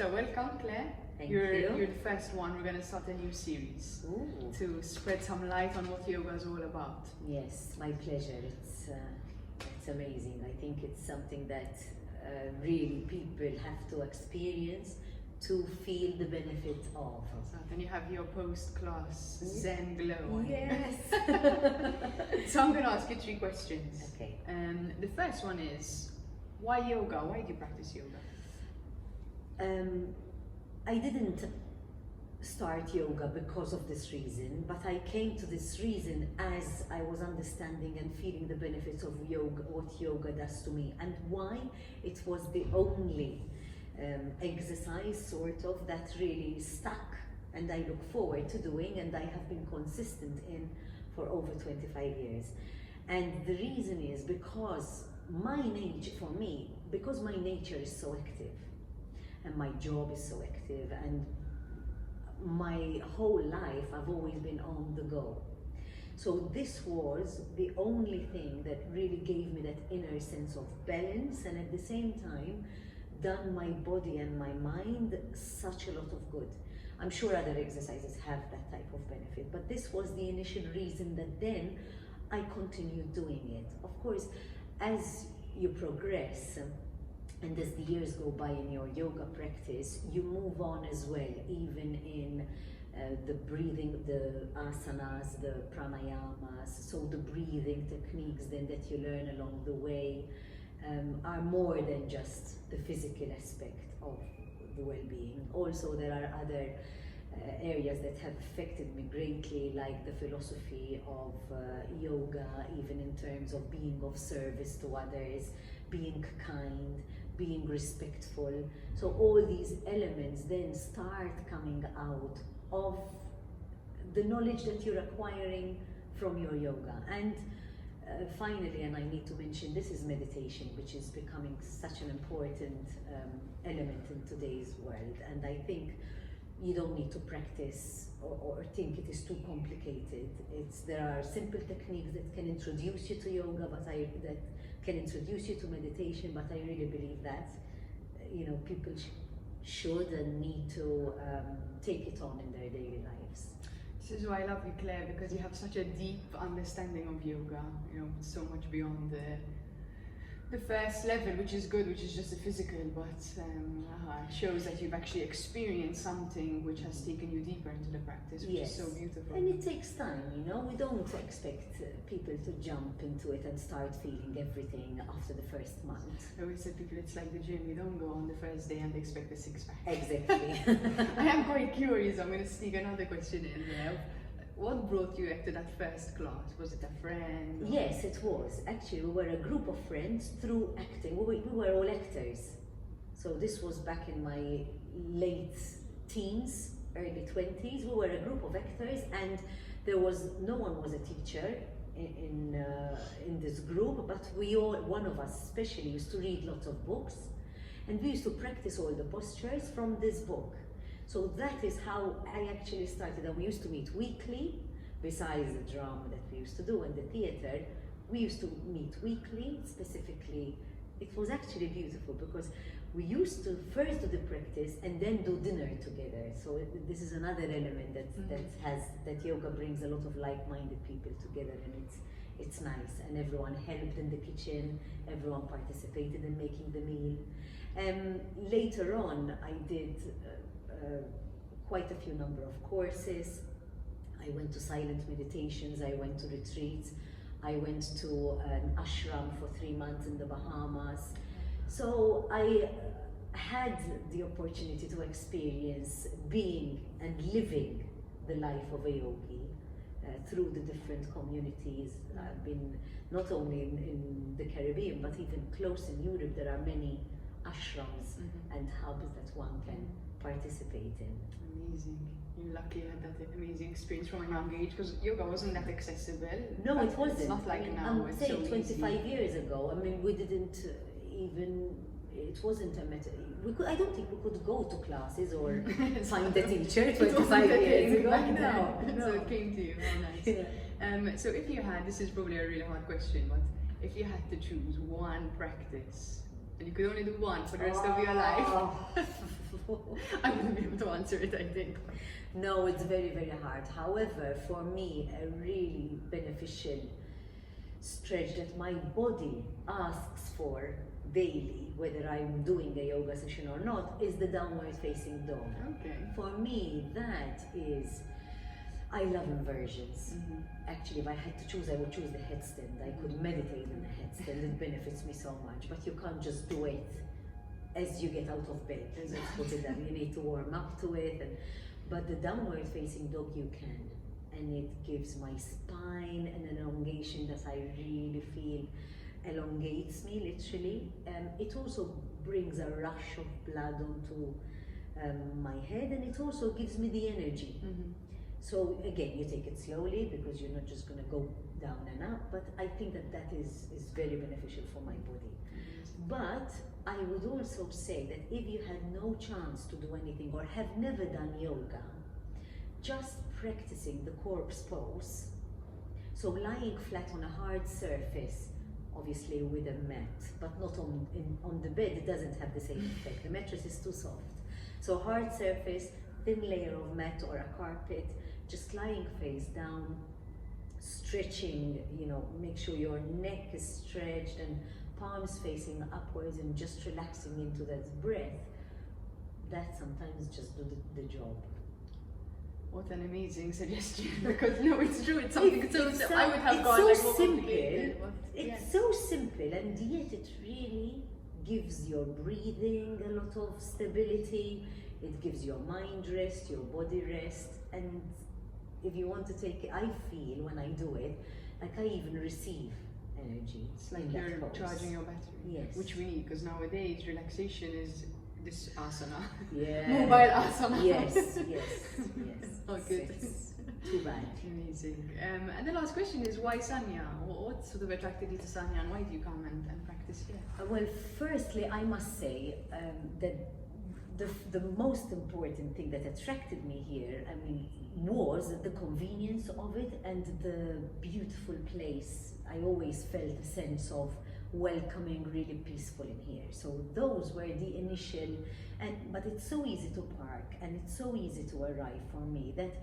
So welcome, Claire. Thank You're you. the first one. We're going to start a new series Ooh. to spread some light on what yoga is all about. Yes, my pleasure. It's amazing. I think it's something that really people have to experience to feel the benefit of. So then you have your post-class Zen glow on. Yes. So I'm going to ask you 3 questions. Okay. The first one is, why yoga? Why do you practice yoga? I didn't start yoga because of this reason, but I came to this reason as I was understanding and feeling the benefits of yoga, what yoga does to me, and why it was the only exercise sort of that really stuck and I look forward to doing, and I have been consistent in for over 25 years. And the reason is because my nature, for me, because my nature is so active and my job is so active, and my whole life I've always been on the go. So this was the only thing that really gave me that inner sense of balance, and at the same time done my body and my mind such a lot of good. I'm sure other exercises have that type of benefit, but this was the initial reason that then I continued doing it. Of course, as you progress and as the years go by in your yoga practice, you move on as well, even in the breathing, the asanas, the pranayamas. So the breathing techniques then that you learn along the way are more than just the physical aspect of the well-being. Also, there are other areas that have affected me greatly, like the philosophy of yoga, even in terms of being of service to others, being kind, being respectful. So all these elements then start coming out of the knowledge that you're acquiring from your yoga. And finally, and I need to mention, this is meditation, which is becoming such an important element in today's world. And I think you don't need to practice or think it is too complicated. There are simple techniques that can introduce you to yoga, that can introduce you to meditation, but I really believe that people should and need to take it on in their daily lives. This is why I love you, Claire, because you have such a deep understanding of yoga, so much beyond the first level, which is good, which is just the physical, but it shows that you've actually experienced something which has taken you deeper into the practice, which is so beautiful. And it takes time, we don't expect people to jump into it and start feeling everything after the first month. I always say people, it's like the gym, you don't go on the first day and expect a 6-pack. Exactly. I am quite curious, I'm going to sneak another question in there. What brought you to that first class? Was it a friend? Yes, it was. Actually, we were a group of friends through acting. We were all actors. So this was back in my late teens, early 20s. We were a group of actors, and no one was a teacher in this group, but one of us especially, used to read lots of books, and we used to practice all the postures from this book. So that is how I actually started, and we used to meet weekly. Besides the drama that we used to do and the theatre, we used to meet weekly. Specifically, it was actually beautiful because we used to first do the practice and then do dinner together. So this is another element that yoga brings a lot of like-minded people together, and it's nice. And everyone helped in the kitchen, everyone participated in making the meal. Later on, I did quite a few number of courses. I went to silent meditations, I went to retreats, I went to an ashram for 3 months in the Bahamas. So I had the opportunity to experience being and living the life of a yogi through the different communities. I've been not only in the Caribbean, but even close in Europe. There are many ashrams and hubs that one can participate in. Amazing. You're lucky you had that amazing experience from a young age, because yoga wasn't that accessible. No, it wasn't. It's not like now. I'm saying 25 years ago. We didn't even. It wasn't a matter. I don't think we could go to classes or find a teacher 25 years ago. No. So it came to you. How nice. Yeah. So if you had, this is probably a really hard question, but if you had to choose one practice, and you could only do one for the rest of your life, I wouldn't be able to answer it, I think. No, it's very, very hard. However, for me, a really beneficial stretch that my body asks for daily, whether I'm doing a yoga session or not, is the downward facing dog. Okay. For me, that is, I love inversions. Actually, if I had to choose, I would choose the headstand. I could meditate in the headstand, it benefits me so much, but you can't just do it as you get out of bed. Let's put it that you need to warm up to it. But the downward facing dog you can, and it gives my spine an elongation that I really feel elongates me literally. It also brings a rush of blood onto my head, and it also gives me the energy. So again, you take it slowly because you're not just going to go down and up, but I think that is very beneficial for my body. But I would also say that if you had no chance to do anything or have never done yoga, just practicing the corpse pose, so lying flat on a hard surface, obviously with a mat, but not on the bed, it doesn't have the same effect. The mattress is too soft. So hard surface, thin layer of mat or a carpet, just lying face down, stretching, make sure your neck is stretched and palms facing upwards and just relaxing into that breath. That sometimes just do the job. What an amazing suggestion, because no, it's true, it's something so I would have it's gone so like more simple. complicated, but It's so simple, and yet it really gives your breathing a lot of stability. It gives your mind rest, your body rest, and if you want to take it, I feel when I do it, like I even receive energy. it's like in that you're pose. charging your battery, Yes. which we need, because nowadays relaxation is this asana, Yeah. mobile asana. Yes. Oh, good. It's too bad. Amazing. And the last question is, why Sanya? What sort of attracted you to Sanya, and why do you come and practice here? Well, firstly, I must say that the most important thing that attracted me here, was the convenience of it and the beautiful place. I always felt a sense of welcoming, really peaceful in here. So those were the initial, but it's so easy to park and it's so easy to arrive for me that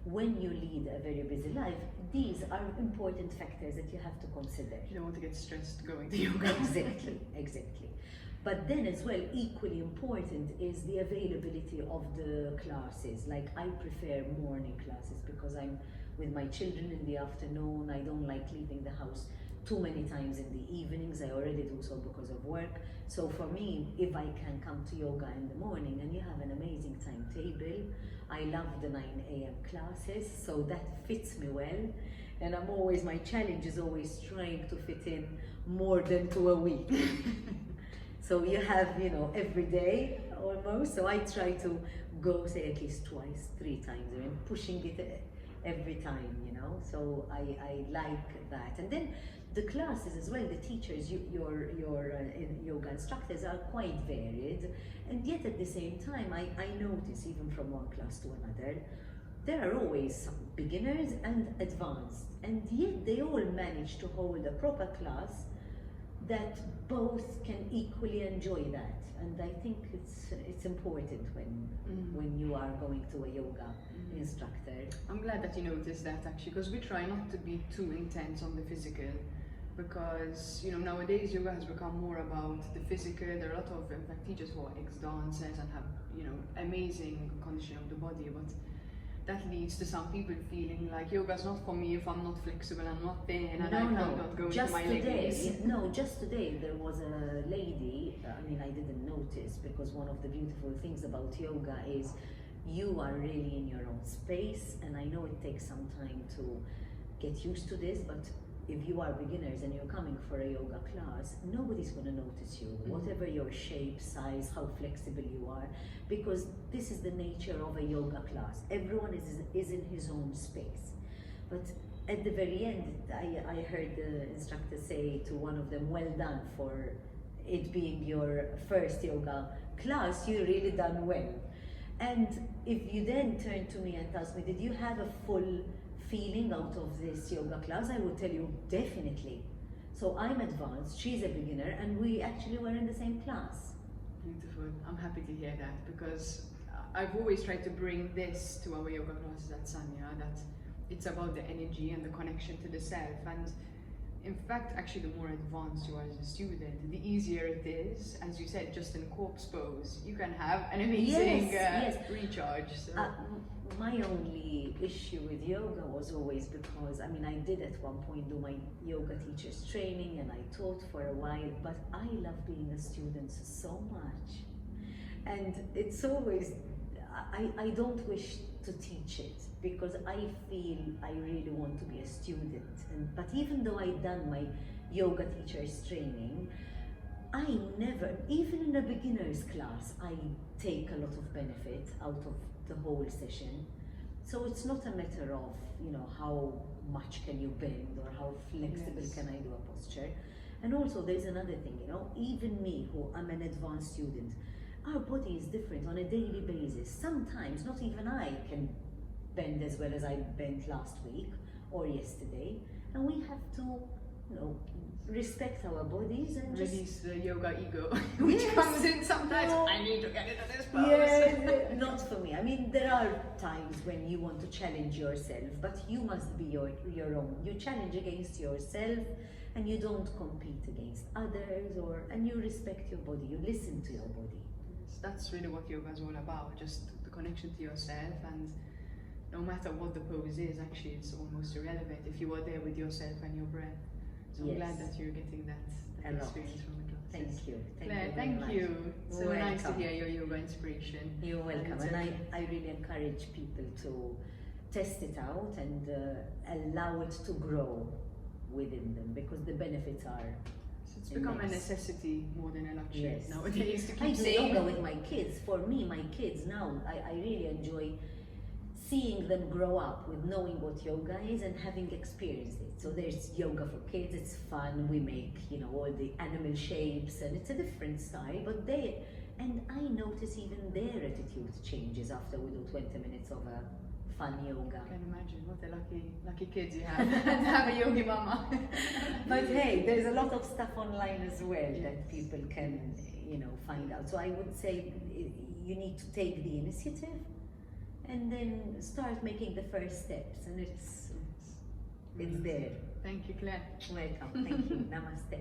when you lead a very busy life, these are important factors that you have to consider. You don't want to get stressed going to yoga. Exactly. But then as well, equally important is the availability of the classes. Like I prefer morning classes because I'm with my children in the afternoon. I don't like leaving the house too many times in the evenings. I already do so because of work. So for me, if I can come to yoga in the morning and you have an amazing timetable, I love the 9 a.m. classes, so that fits me well. And my challenge is always trying to fit in more than 2 a week. So you have, every day almost. So I try to go, say, at least twice, 3 times, and pushing it every time, So I like that. And then the classes as well, the teachers, your yoga instructors are quite varied. And yet at the same time, I notice even from one class to another, there are always some beginners and advanced. And yet they all manage to hold a proper class that both can equally enjoy that, and I think it's important when you are going to a yoga instructor. I'm glad that you noticed that actually, because we try not to be too intense on the physical, because nowadays yoga has become more about the physical. There are a lot of, in fact, teachers who are ex-dancers and have amazing condition of the body, but that leads to some people feeling like yoga's not for me if I'm not flexible and not thin and I'm not going to my leggings. Just today there was a lady, I didn't notice, because one of the beautiful things about yoga is you are really in your own space, and I know it takes some time to get used to this, but if you are beginners and you're coming for a yoga class, nobody's going to notice you, whatever your shape, size, how flexible you are, because this is the nature of a yoga class. Everyone is in his own space. But at the very end, I heard the instructor say to one of them, well done for it being your first yoga class, you really done well. And if you then turn to me and ask me, did you have a full feeling out of this yoga class? I would tell you definitely. So I'm advanced, she's a beginner, and we actually were in the same class. Beautiful. I'm happy to hear that, because I've always tried to bring this to our yoga classes at Sanya, that it's about the energy and the connection to the self. And in fact, actually, the more advanced you are as a student, the easier it is. As you said, just in corpse pose, you can have an amazing recharge. So. My only issue with yoga was always because, I mean, I did at one point do my yoga teacher's training and I taught for a while, but I love being a student so much. And it's always, I don't wish to teach it because I feel I really want to be a student. But even though I'd done my yoga teacher's training, I never, even in a beginner's class, I take a lot of benefit out of the whole session. So it's not a matter of, how much can you bend or how flexible can I do a posture. And also there's another thing, even me, who I'm an advanced student, our body is different on a daily basis. Sometimes not even I can bend as well as I bent last week or yesterday. And we have to, respect our bodies and release the yoga ego, which comes in sometimes. I need to get into this pose. Yes, not for me. I mean, there are times when you want to challenge yourself, but you must be your own. You challenge against yourself, and you don't compete against others, and you respect your body. You listen to your body. Yes, that's really what yoga is all about. Just the connection to yourself, and no matter what the pose is, actually, it's almost irrelevant if you are there with yourself and your breath. So I'm glad that you're getting that experience from the classes. Thank you. Claire, thank you. So nice to hear your yoga inspiration. You're welcome. And I really encourage people to test it out and allow it to grow within them because the benefits are it's become a necessity more than a luxury nowadays to keep I do yoga with my kids. For me, my kids now, I really enjoy seeing them grow up with knowing what yoga is and having experienced it. So there's yoga for kids, it's fun, we make, all the animal shapes and it's a different style, but and I notice even their attitude changes after we do 20 minutes of a fun yoga. I can imagine, what a lucky kids you have and have a yogi mama. But hey, there's a lot of stuff online as well that people can, find out. So I would say you need to take the initiative and then start making the first steps, and it's there. Thank you, Claire. Welcome. Thank you. Namaste.